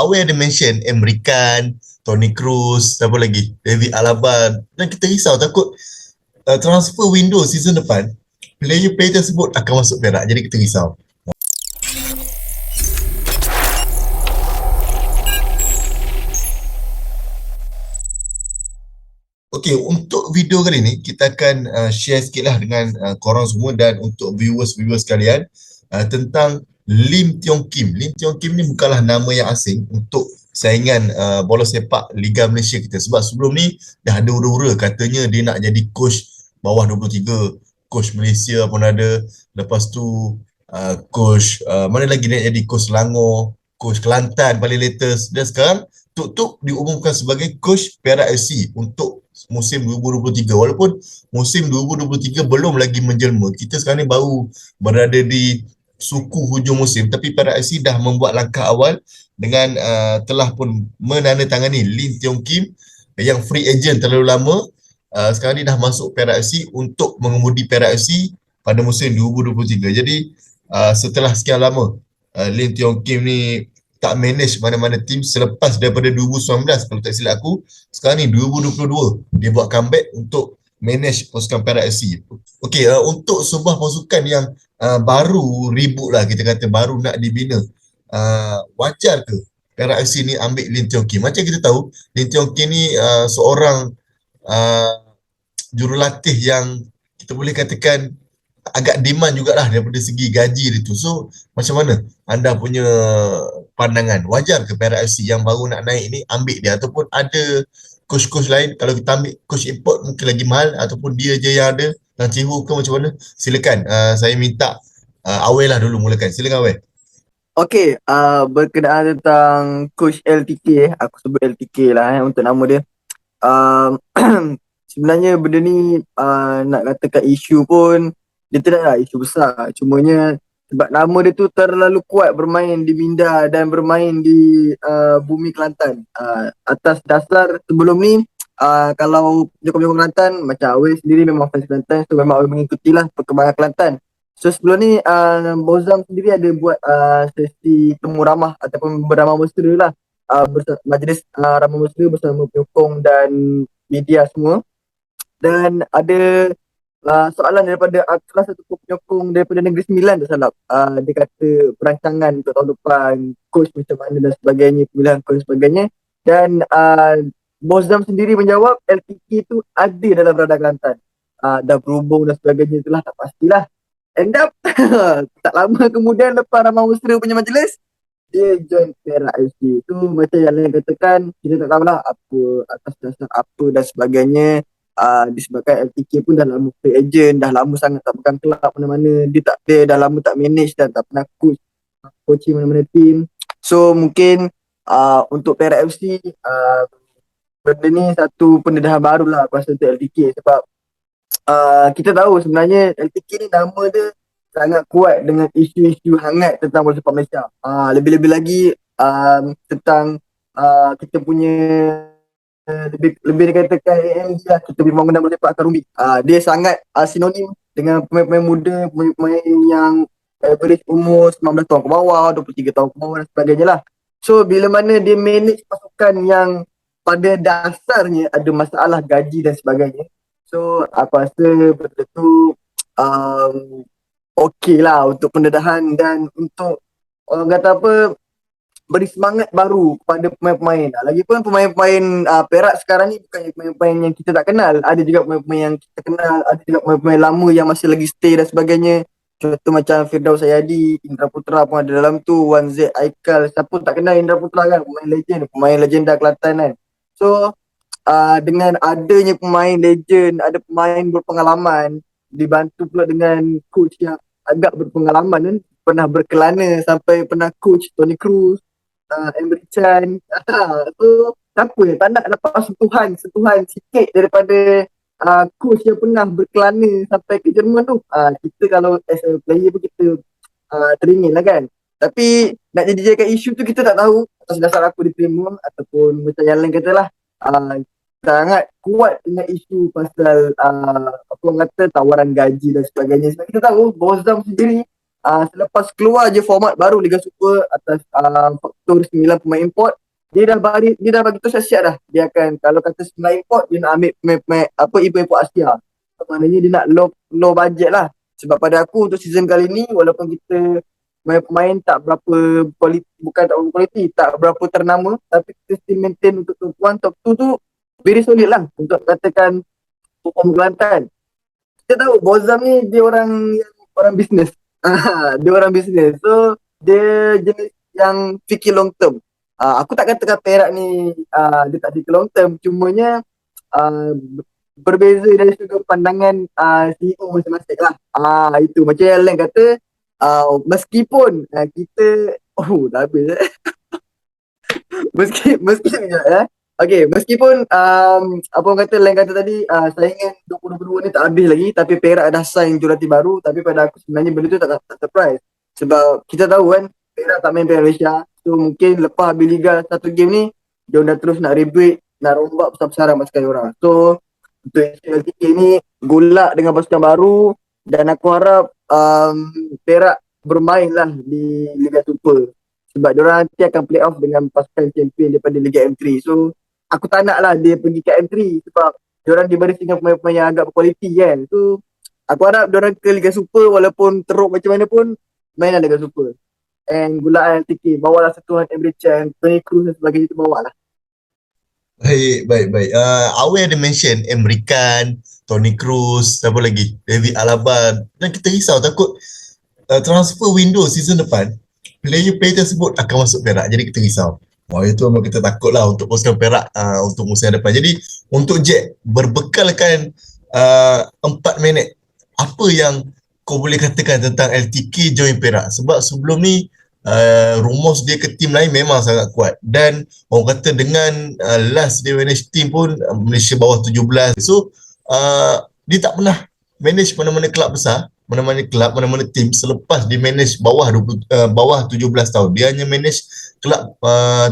Awal ada mention Emre Can, Toni Kroos, siapa lagi? David Alaba. Dan kita risau takut transfer window season depan player-player tersebut akan masuk Perak. Jadi kita risau. Okey, untuk video kali ni kita akan share sikit lah dengan korang semua dan untuk viewers-viewers kalian tentang Lim Tiong Kim. Lim Tiong Kim ni bukanlah nama yang asing untuk saingan bola sepak Liga Malaysia kita. Sebab sebelum ni dah ada ura-ura katanya dia nak jadi coach bawah 23, coach Malaysia pun ada. Lepas tu coach mana lagi nak jadi coach Selangor, coach Kelantan paling latest. Dan sekarang Tuk diumumkan sebagai coach Perak FC untuk musim 2023. Walaupun musim 2023 belum lagi menjelma. Kita sekarang ni baru berada di suku hujung musim, tapi Perak FC dah membuat langkah awal dengan telah pun menandatangani Lim Tiong Kim yang free agent terlalu lama. Sekarang ni dah masuk Perak FC untuk mengemudi Perak FC pada musim 2023. Jadi setelah sekian lama Lim Tiong Kim ni tak manage mana-mana tim selepas daripada 2019 kalau tak silap aku. Sekarang ni 2022 dia buat comeback untuk manage pasukan Perak FC. Okey, untuk sebuah pasukan yang baru reboot lah, kita kata baru nak dibina, wajar ke Perak FC ni ambil Lim Tiong Kim? Macam kita tahu Lim Tiong Kim ni seorang jurulatih yang kita boleh katakan agak demand jugalah daripada segi gaji dia tu. So macam mana anda punya pandangan? Wajar ke Perak FC yang baru nak naik ni ambil dia, ataupun ada coach-coach lain? Kalau kita ambil coach import mungkin lagi mahal, ataupun dia je yang ada Tan Cihu ke macam mana? Silakan, saya minta Awel lah dulu mulakan. Silakan Awel. Okey, berkenaan tentang coach LTK, aku sebut LTK lah untuk nama dia. Sebenarnya benda ni nak katakan isu pun dia tidaklah isu besar. Cumanya sebab nama dia tu terlalu kuat bermain di Minda dan bermain di Bumi Kelantan. Atas dasar sebelum ni kalau penyokong Kelantan macam Awil sendiri memang fans Kelantan, so memang Awil mengikutilah perkembangan Kelantan. So sebelum ni Bozam sendiri ada buat sesi temu ramah ataupun beramah mesra lah, majlis ramah mesra bersama penyokong dan media semua. Dan ada soalan daripada salah satu penyokong daripada Negeri Sembilan tak salah. Dia kata perancangan untuk tahun depan, coach macam mana dan sebagainya, pilihan coach dan sebagainya. Dan Bozam sendiri menjawab LTK tu ada dalam radar Kelantan. Dah berhubung dan sebagainya, itulah tak pastilah. End up tak lama kemudian lepas Ramah Mesra punya majlis, dia join Perak FC. Tu macam yang lain katakan, kita tak tahulah apa atas dasar apa dan sebagainya. Disebabkan LTK pun dah lama free agent, dah lama sangat tak pegang kelab mana-mana. Dia dah lama tak manage dan tak pernah coaching mana-mana team. So mungkin untuk Perak FC benda ni satu pendedahan baru lah aku rasa untuk LTK. Sebab kita tahu sebenarnya LTK ni nama dia sangat kuat dengan isu-isu hangat tentang bola sepak Malaysia. Lebih-lebih lagi tentang kita punya lebih dikatakan AMG lah, kita punya pembangunan bola sepak akan rumit. Dia sangat sinonim dengan pemain-pemain muda, pemain-pemain yang average umur 19 tahun ke bawah, 23 tahun ke bawah dan sebagainya lah. So bila mana dia manage pasukan yang pada dasarnya ada masalah gaji dan sebagainya, so aku rasa benda tu okey lah untuk pendedahan dan untuk orang kata apa, beri semangat baru kepada pemain-pemain. Lagipun pemain-pemain Perak sekarang ni bukan pemain-pemain yang kita tak kenal. Ada juga pemain-pemain yang kita kenal, ada juga pemain-pemain lama yang masih lagi stay dan sebagainya. Contoh macam Firdaus Sayadi, Indra Putra pun ada dalam tu, Wan Z Aikal. Siapa tak kenal Indra Putra kan, pemain legenda Kelantan kan. So dengan adanya pemain legend, ada pemain berpengalaman, dibantu pula dengan coach yang agak berpengalaman kan, pernah berkelana sampai pernah coach Toni Kroos, Emre Can. So siapa yang tak nak dapat sentuhan sikit daripada coach yang pernah berkelana sampai ke Jerman tu. Kita kalau as a player pun kita teringin lah kan. Tapi nak jadikan isu tu kita tak tahu atas dasar apa diterima, ataupun macam yang lain katalah sangat kuat dengan isu pasal apa orang kata tawaran gaji dan sebagainya. Sebab kita tahu Bozam sendiri selepas keluar je format baru Liga Super atas faktor 9 pemain import, dia dah bagi tu siap-siap dah. Dia akan, kalau kata 9 import, dia nak ambil pemain import Asia. So, maknanya dia nak low budget lah. Sebab pada aku untuk season kali ni, walaupun kita pemain tak berapa kualiti, bukan tak berapa kualiti, tak berapa ternama, tapi kita still maintain untuk top 1, top 2 tu very solid lah untuk katakan perform Kelantan. Kita tahu Bozam ni dia orang bisnes. Dia orang bisnes. So dia jenis yang fikir long term. Aku tak katakan Perak ni dia tak fikir long term, cumanya berbeza dari sudut pandangan CEO masing-masing lah. Itu macam yang Len kata, meskipun kita dah habis meskipun okay, meskipun apa orang kata, Len kata tadi, saingan 2022 ni tak habis lagi, tapi Perak dah sign jurulatih baru. Tapi pada aku sebenarnya benda tu tak surprise, sebab kita tahu kan Perak tak main Piala Malaysia. So mungkin lepas habis Liga satu game ni, dia dah terus nak rebuild, nak rombak besar-besaran pasukan orang. So untuk LTK ni golak dengan pasukan baru, dan aku harap Perak bermain lah di Liga Super, sebab diorang nanti akan play off dengan pasukan champion daripada Liga M3. So aku tak nak lah dia pergi ke M3, sebab diorang dibaris dengan pemain-pemain yang agak berkualiti kan. So aku harap diorang ke Liga Super, walaupun teruk macam mana pun, main lah Liga Super. And gulaan LTK, bawalah sentuhan Emre Can, Tony Cruz dan sebagainya tu, bawa lah. Baik. Awal ada mention American, Tony Cruz, siapa lagi? David Alaba. Dan kita risau takut transfer window season depan, player-player tersebut akan masuk Perak. Jadi kita risau. Wah, itu memang kita takut lah untuk pasukan Perak untuk musim depan. Jadi untuk Jack, berbekalkan 4 minit, apa yang kau boleh katakan tentang LTK join Perak? Sebab sebelum ni rumus dia ke tim lain memang sangat kuat, dan orang kata dengan last dia manage team pun Malaysia bawah 17. So dia tak pernah manage mana-mana kelab besar, mana-mana kelab, mana-mana tim selepas dia manage bawah 17 tahun. Dia hanya manage kelab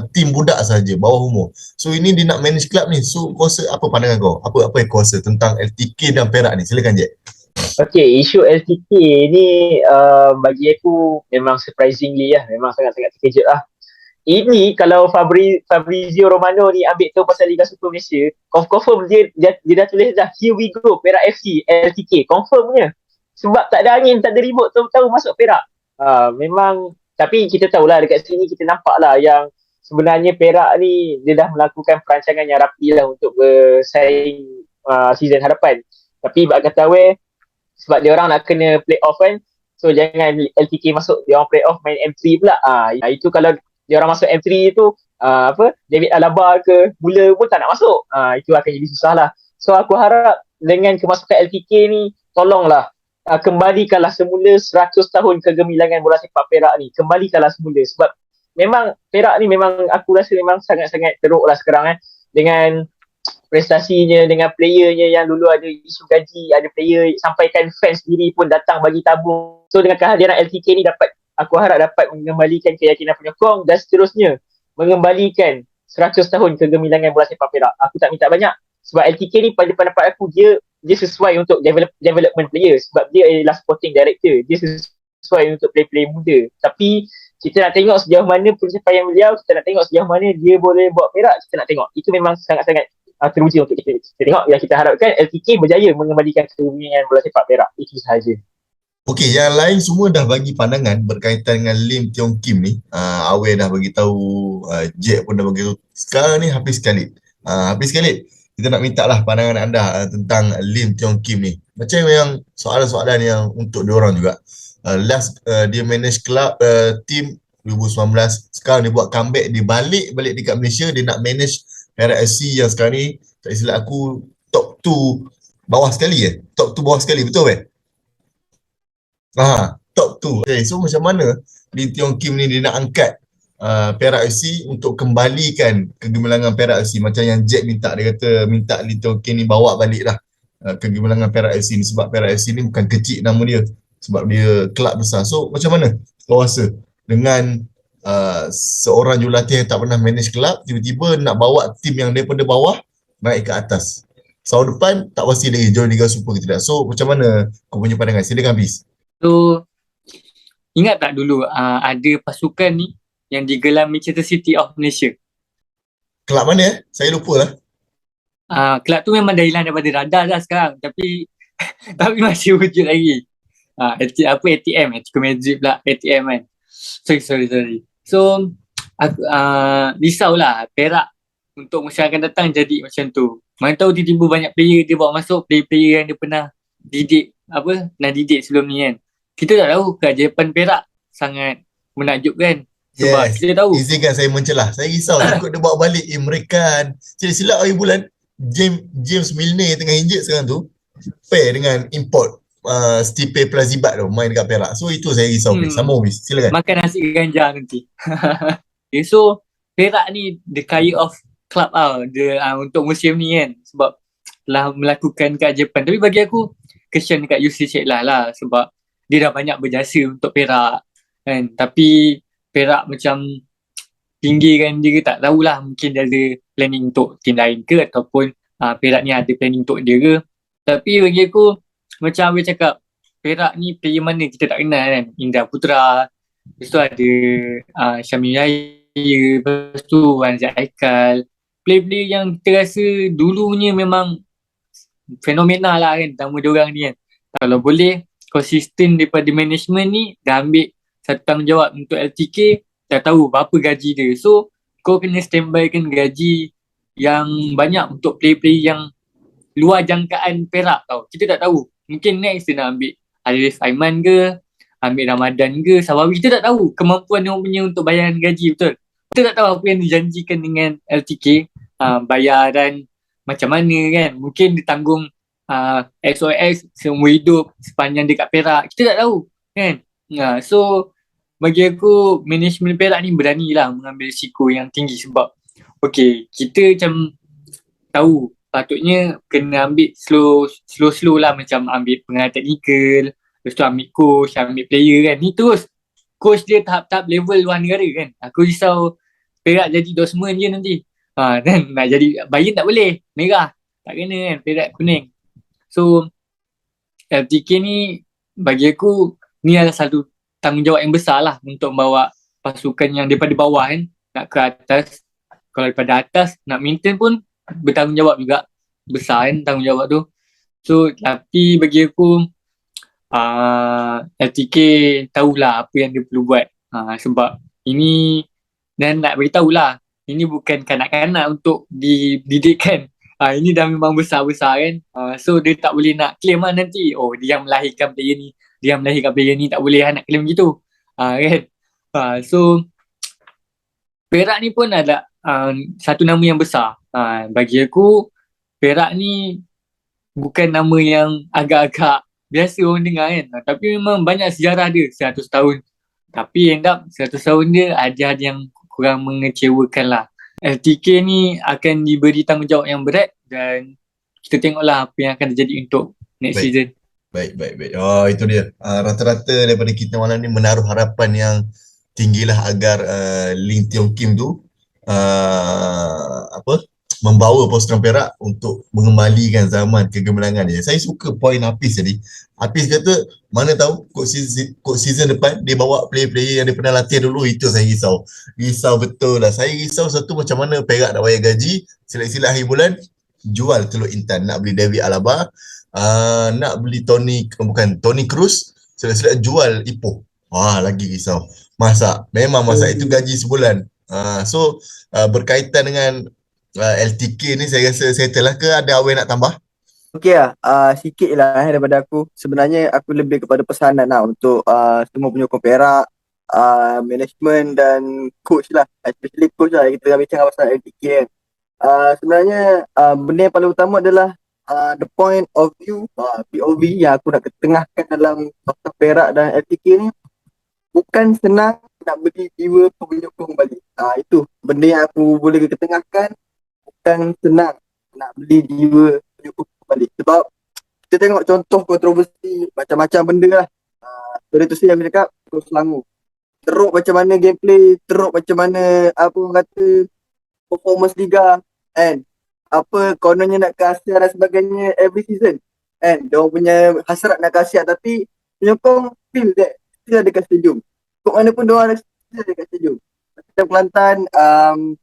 tim budak saja, bawah umur. So ini dia nak manage kelab ni. So kau rasa apa pandangan kau? Apa yang kau rasa tentang LTK dan Perak ni? Silakan Jack. Okay, isu LTK ni bagi aku memang surprisingly lah, memang sangat-sangat terkejut lah. Ini kalau Fabrizio Romano ni ambil tahu pasal Liga Super Malaysia, confirm dia dah tulis dah, here we go Perak FC LTK, confirmnya. Sebab tak ada angin, tak ada ribut, tahu-tahu masuk Perak. Memang, tapi kita tahulah dekat sini kita nampak lah yang sebenarnya Perak ni dia dah melakukan perancangan yang rapi lah untuk bersaing season hadapan. Tapi bak kata sebab dia orang nak kena play off kan, so jangan LTK masuk, dia orang play off main M3 pula. Itu kalau dia orang masuk M3 tu David Alaba ke Mula pun tak nak masuk, itu akan jadi susah lah. So aku harap dengan kemasukan LTK ni, tolonglah kembalikanlah semula 100 tahun kegemilangan bola sepak Perak ni, kembalikanlah semula. Sebab memang Perak ni memang aku rasa memang sangat-sangat teruk lah sekarang dengan prestasinya, dengan playernya yang dulu ada isu gaji, ada player sampaikan fans sendiri pun datang bagi tabung. So dengan kehadiran LTK ni aku harap dapat mengembalikan keyakinan penyokong dan seterusnya mengembalikan 100 tahun kegemilangan bola sepak Perak. Aku tak minta banyak, sebab LTK ni pada pendapat aku dia sesuai untuk development player, sebab dia adalah sporting director, dia sesuai untuk player-player muda. Tapi kita nak tengok sejauh mana pencapaian beliau, kita nak tengok sejauh mana dia boleh buat Perak, kita nak tengok. Itu memang sangat-sangat teruji untuk kita tengok. Yang kita harapkan LTK berjaya mengembalikan kegemilangan bola sepak Perak. Itu sahaja. Okey, yang lain semua dah bagi pandangan berkaitan dengan Lim Tiong Kim ni. Awal dah bagi tahu, Jack pun dah bagi tahu. Sekarang ni Hafiz Khalid. Hafiz Khalid, kita nak minta lah pandangan anda tentang Lim Tiong Kim ni. Macam yang soalan-soalan yang untuk diorang juga. Last dia manage club team 2019, sekarang dia buat comeback, dia balik dekat Malaysia, dia nak manage Perak FC yang sekarang ni tak silap aku top 2 bawah sekali top 2 bawah sekali, betul top 2. Okay, so macam mana Lim Tiong Kim ni dia nak angkat Perak FC untuk kembalikan kegemilangan Perak FC, macam yang Jack minta. Dia kata minta Lim Tiong Kim ni bawa balik lah kegemilangan Perak FC ni, sebab Perak FC ni bukan kecil nama dia, sebab dia kelab besar. So macam mana kau rasa dengan seorang jurulatih yang tak pernah manage kelab, tiba-tiba nak bawa tim yang daripada bawah naik ke atas? Tahun depan tak pasti lagi join Liga Super ke tidak. So macam mana kau punya pandangan? Silakan Hafiz. So ingat tak dulu ada pasukan ni yang digelar Manchester City of Malaysia. Kelab mana Saya lupa lah. Kelab tu memang dah hilang daripada radar dah sekarang, tapi tapi masih wujud lagi. ATM, Atletico Madrid pula, ATM kan. Sorry. So aku risaulah Perak untuk musim akan datang jadi macam tu. Mana tahu tiba-tiba banyak player dia bawa masuk, player-player yang dia pernah didik sebelum ni kan. Kita tak tahu keajaiban Perak sangat menakjubkan. Sebab Yes. kita tahu Izinkan saya mencelah. Saya risau takut dia bawa balik Imran Khan. Silap hari bulan James Milner tengah injet sekarang tu pair dengan import Stipe Plazibat tu main dekat Perak. So itu saya risau. Sambung Fiz, silakan. makan nasi ganja nanti. Okay, so Perak ni the kind of club untuk musim ni kan, sebab telah melakukan keajaiban. Tapi bagi aku kesian dekat Yusri Syeklah lah, sebab dia dah banyak berjasa untuk Perak kan. Tapi Perak macam tinggikan dia ke, tak tahulah, mungkin dia ada planning untuk tim lain ke, ataupun Perak ni ada planning untuk dia ke. Tapi bagi aku macam Abang cakap, Perak ni player mana kita tak kenal kan. Indra Putra, lepas tu ada Syamil Yahya, lepas tu Anzat Aikal, player-player yang kita rasa dulunya memang fenomenal lah kan, nama diorang ni kan. Kalau boleh konsisten daripada management ni, dah ambil satu tanggungjawab untuk LTK, dah tahu berapa gaji dia. So kau kena standby kan gaji yang banyak untuk player-player yang luar jangkaan Perak tau. Kita tak tahu, mungkin next dia nak ambil Arif Aiman ke, ambil Ramadan ke, Sabawi. Kita tak tahu kemampuan dia punya untuk bayaran gaji, betul. Kita tak tahu apa yang dijanjikan dengan LTK, bayaran macam mana kan. Mungkin ditanggung XOX seumur hidup sepanjang dekat Perak. Kita tak tahu kan. So bagi aku management Perak ni beranilah mengambil risiko yang tinggi, sebab okay, kita macam tahu patutnya kena ambil slow lah, macam ambil pengarah teknikal, lepas tu ambil coach, ambil player kan. Ni terus coach dia tahap-tahap level luar negara kan. Aku risau Perak jadi Dortmund je nanti. Dan nak jadi Bayern tak boleh, merah tak kena kan, Perak kuning. So LTK ni bagi aku ni adalah satu tanggungjawab yang besar lah untuk membawa pasukan yang daripada bawah kan nak ke atas. Kalau daripada atas nak maintain pun bertanggungjawab juga, besar kan tanggungjawab tu. So tapi bagi aku LTK tahulah apa yang dia perlu buat, sebab ini, dan nak beritahu lah, ini bukan kanak-kanak untuk dididikkan. Ini dah memang besar-besar kan. So dia tak boleh nak claim lah nanti, oh dia yang melahirkan player ni, tak boleh nak claim gitu kan. So Perak ni pun ada satu nama yang besar. Bagi aku Perak ni bukan nama yang agak-agak biasa orang dengar kan. Tapi memang banyak sejarah dia 100 tahun. Tapi end up 100 tahun dia ada yang kurang mengecewakan lah. LTK ni akan diberi tanggungjawab yang berat, dan kita tengoklah apa yang akan terjadi untuk next season. Baik. Oh, itu dia. Rata-rata daripada kita malam ni menaruh harapan yang tinggilah agar Lim Tiong Kim tu membawa pasukan Perak untuk mengembalikan zaman kegemilangan dia. Saya suka poin Hafiz tadi. Hafiz kata, mana tahu coach season depan dia bawa player-player yang dia pernah latih dulu. Itu saya risau. Risau betul lah. Saya risau satu, macam mana Perak nak bayar gaji, sila-sila akhir bulan jual Teluk Intan, nak beli David Alaba, nak beli Tony Cruz, sila-sila jual Ipoh. Lagi risau. Memang masak itu gaji sebulan. So berkaitan dengan LTK ni saya rasa settle lah. Ke ada awal nak tambah? Okey lah, sikit lah daripada aku. Sebenarnya aku lebih kepada pesanan lah untuk semua penyokong Perak, management dan coach lah, especially coach lah. Kita bincang pasal LTK kan. Sebenarnya benda yang paling utama adalah the point of view, POV yang aku nak ketengahkan dalam pasal Perak dan LTK ni. Bukan senang nak beli jiwa penyokong balik. Itu benda yang aku boleh ketengahkan. Bukan senang nak beli jiwa penyokong balik. Sebab kita tengok contoh kontroversi macam-macam benda lah. Pada tu saya cakap terus Selangor. Teruk macam mana gameplay, teruk macam mana apa orang kata performance liga, and apa kononnya nak ke Asia dan sebagainya every season. And dia punya hasrat nak ke Asia, tapi penyokong feel that still ada kat stadium. Kok mana pun diorang ada cerita dekat stadium. Macam Kelantan,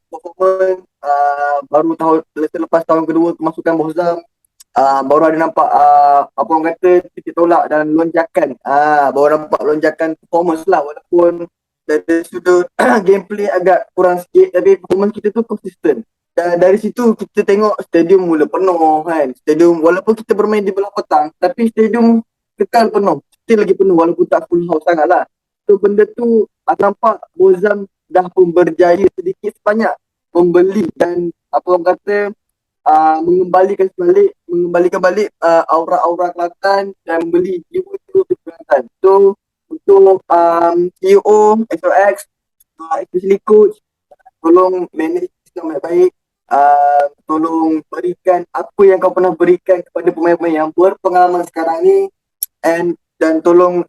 performance baru tahun selepas tahun kedua kemasukan Bozam, baru ada nampak apa orang kata titik tolak dan lonjakan. Baru nampak lonjakan performance lah, walaupun dari sudut gameplay agak kurang sikit, tapi performance kita tu konsisten. Dan dari situ kita tengok stadium mula penuh kan. Stadium walaupun kita bermain di belah petang, tapi stadium kekal penuh. Still lagi penuh walaupun tak full house sangat lah. So benda tu nampak Bozam dah pun berjaya sedikit sebanyak membeli dan apa orang kata mengembalikan balik aura-aura Kelantan dan membeli jiwa-jiwa Kelantan. So untuk CEO, SOX, especially coach, tolong manage sistem baik-baik. Tolong berikan apa yang kau pernah berikan kepada pemain-pemain yang berpengalaman sekarang ni, dan tolong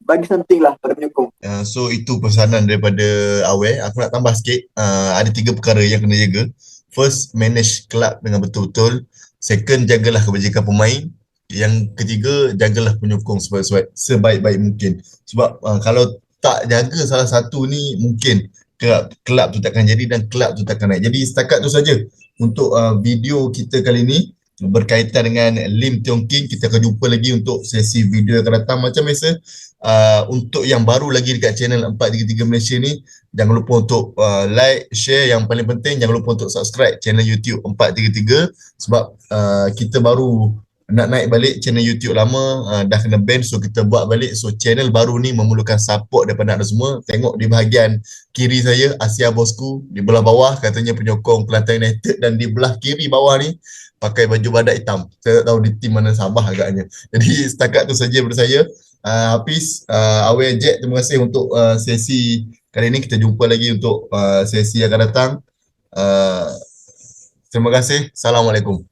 bagi something lah pada penyokong. So itu pesanan daripada Aware. Aku nak tambah sikit, ada 3 perkara yang kena jaga. First, manage club dengan betul-betul. Second, jagalah kebajikan pemain. Yang ketiga, jagalah penyokong sebaik-baik mungkin. Sebab kalau tak jaga salah satu ni, mungkin kelab tu takkan jadi dan kelab tu takkan naik. Jadi setakat tu saja untuk video kita kali ni berkaitan dengan Lim Tiong Kim. Kita akan jumpa lagi untuk sesi video yang akan datang. Macam biasa, untuk yang baru lagi dekat channel 433 Malaysia ni, jangan lupa untuk like, share. Yang paling penting, jangan lupa untuk subscribe channel YouTube 433, sebab kita baru nak naik balik channel YouTube lama, dah kena ban, so kita buat balik. So channel baru ni memerlukan support daripada anda semua. Tengok di bahagian kiri saya, Asia Bosku. Di belah bawah katanya penyokong Kelantan United, dan di belah kiri bawah ni pakai baju badak hitam. Saya tak tahu di tim mana Sabah agaknya. Jadi setakat tu saja daripada saya. Hafiz, Aware Jack, terima kasih untuk sesi kali ni. Kita jumpa lagi untuk sesi yang akan datang. Terima kasih. Assalamualaikum.